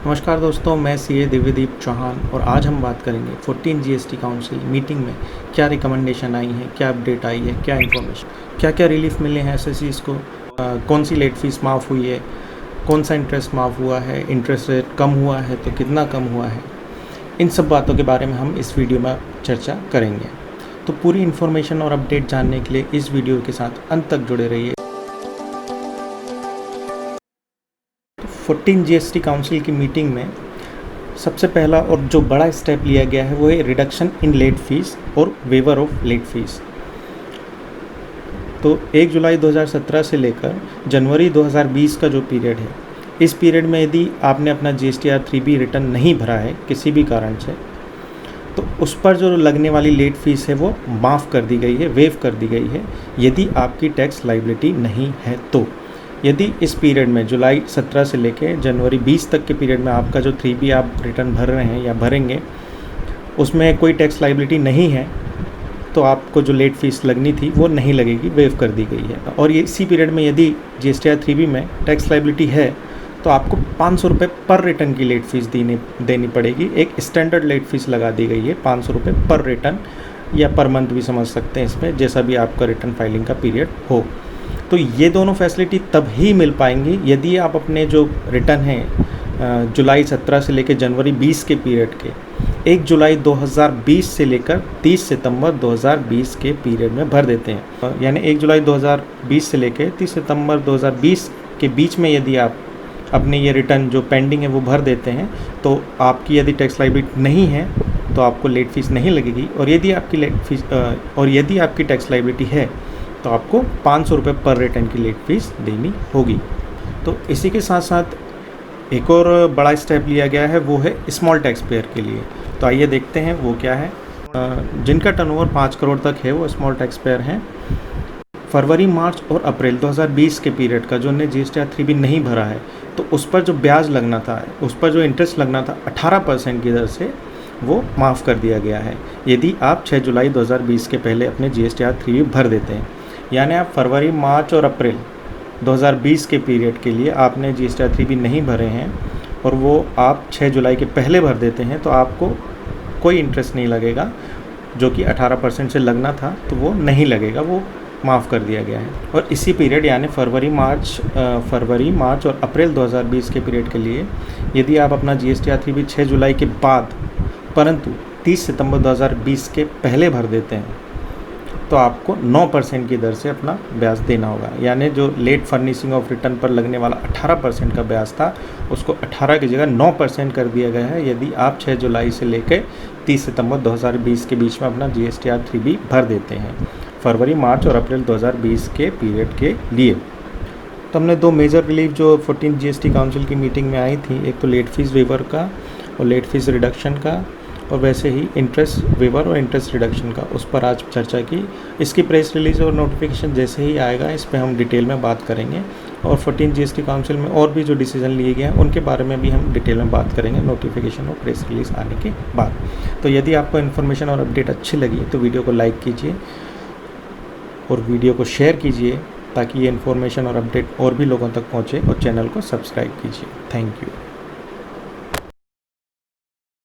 नमस्कार दोस्तों, मैं सीए दिव्यदीप चौहान और आज हम बात करेंगे 14 जीएसटी काउंसिल मीटिंग में क्या रिकमेंडेशन आई है, क्या अपडेट आई है, क्या इन्फॉर्मेशन, क्या क्या रिलीफ मिले हैं एसएससीज़ को, कौन सी लेट फीस माफ़ हुई है, कौन सा इंटरेस्ट माफ़ हुआ है, इंटरेस्ट रेट कम हुआ है तो कितना कम हुआ है। इन सब बातों के बारे में हम इस वीडियो में चर्चा करेंगे। तो पूरी इन्फॉर्मेशन और अपडेट जानने के लिए इस वीडियो के साथ अंत तक जुड़े रहिए। 14 जीएसटी काउंसिल की मीटिंग में सबसे पहला और जो बड़ा स्टेप लिया गया है वो है रिडक्शन इन लेट फीस और वेवर ऑफ लेट फीस। तो 1 जुलाई 2017 से लेकर जनवरी 2020 का जो पीरियड है, इस पीरियड में यदि आपने अपना GSTR 3B रिटर्न नहीं भरा है किसी भी कारण से, तो उस पर जो लगने वाली लेट फीस है वो माफ़ कर दी गई है, वेव कर दी गई है यदि आपकी टैक्स लायबिलिटी नहीं है। तो यदि इस पीरियड में जुलाई 17 से लेकर जनवरी 20 तक के पीरियड में आपका जो 3B आप रिटर्न भर रहे हैं या भरेंगे उसमें कोई टैक्स लायबिलिटी नहीं है, तो आपको जो लेट फीस लगनी थी वो नहीं लगेगी, वेव कर दी गई है। और ये इसी पीरियड में यदि GSTR 3B में टैक्स लायबिलिटी है तो आपको 500 रुपये पर रिटर्न की लेट फीस देनी पड़ेगी। एक स्टैंडर्ड लेट फीस लगा दी गई है 500 रुपये पर रिटर्न, या पर मंथ भी समझ सकते हैं इसमें, जैसा भी आपका रिटर्न फाइलिंग का पीरियड हो। तो ये दोनों फैसिलिटी तब ही मिल पाएंगी यदि आप अपने जो रिटर्न हैं जुलाई 17 से लेकर जनवरी 20 के पीरियड के 1 जुलाई 2020 से लेकर 30 सितंबर 2020 के पीरियड में भर देते हैं। यानी 1 जुलाई 2020 से लेकर 30 सितंबर 2020 के बीच में यदि आप अपने ये रिटर्न जो पेंडिंग है वो भर देते हैं तो आपकी यदि टैक्स लायबिलिटी नहीं है तो आपको लेट फीस नहीं लगेगी। और यदि आपकी टैक्स लायबिलिटी है तो आपको 500 रुपये पर रिटर्न की लेट फीस देनी होगी। तो इसी के साथ साथ एक और बड़ा स्टेप लिया गया है, वो है स्मॉल टैक्स पेयर के लिए। तो आइए देखते हैं वो क्या है। जिनका टर्नओवर 5 करोड़ तक है वो स्मॉल टैक्स पेयर हैं। फरवरी, मार्च और अप्रैल 2020 के पीरियड का जो उन्हें GSTR 3B नहीं भरा है तो उस पर जो ब्याज लगना था, उस पर जो इंटरेस्ट लगना था 18% की दर से, वो माफ़ कर दिया गया है यदि आप 6 जुलाई 2020 के पहले अपने GSTR 3B भर देते हैं। यानी आप फरवरी, मार्च और अप्रैल 2020 के पीरियड के लिए आपने GSTR 3B नहीं भरे हैं और वो आप 6 जुलाई के पहले भर देते हैं तो आपको कोई इंटरेस्ट नहीं लगेगा, जो कि 18% से लगना था तो वो नहीं लगेगा, वो माफ़ कर दिया गया है। और इसी पीरियड यानी फरवरी, मार्च और अप्रैल 2020 के पीरियड के लिए यदि आप अपना GSTR 3B 6 जुलाई के बाद परंतु 30 सितंबर 2020 के पहले भर देते हैं तो आपको 9% की दर से अपना ब्याज देना होगा। यानी जो लेट फर्निशिंग ऑफ रिटर्न पर लगने वाला 18% का ब्याज था उसको 18 की जगह 9% कर दिया गया है यदि आप 6 जुलाई से लेकर 30 सितंबर 2020 के बीच में अपना GSTR 3B भर देते हैं, फरवरी, मार्च और अप्रैल 2020 के पीरियड के लिए। तो हमने दो मेजर रिलीफ जो 14 GST काउंसिल की मीटिंग में आई थी, एक तो लेट फीस वेवर का और लेट फीस रिडक्शन का, और वैसे ही इंटरेस्ट वेवर और इंटरेस्ट रिडक्शन का, उस पर आज चर्चा की। इसकी प्रेस रिलीज और नोटिफिकेशन जैसे ही आएगा इस पर हम डिटेल में बात करेंगे। और 14 GST काउंसिल में और भी जो डिसीजन लिए गए हैं उनके बारे में भी हम डिटेल में बात करेंगे नोटिफिकेशन और प्रेस रिलीज आने के बाद। तो यदि आपको इन्फॉर्मेशन और अपडेट अच्छी लगी तो वीडियो को लाइक कीजिए और वीडियो को शेयर कीजिए ताकि ये इन्फॉर्मेशन और अपडेट और भी लोगों तक पहुँचे, और चैनल को सब्सक्राइब कीजिए। Thank you.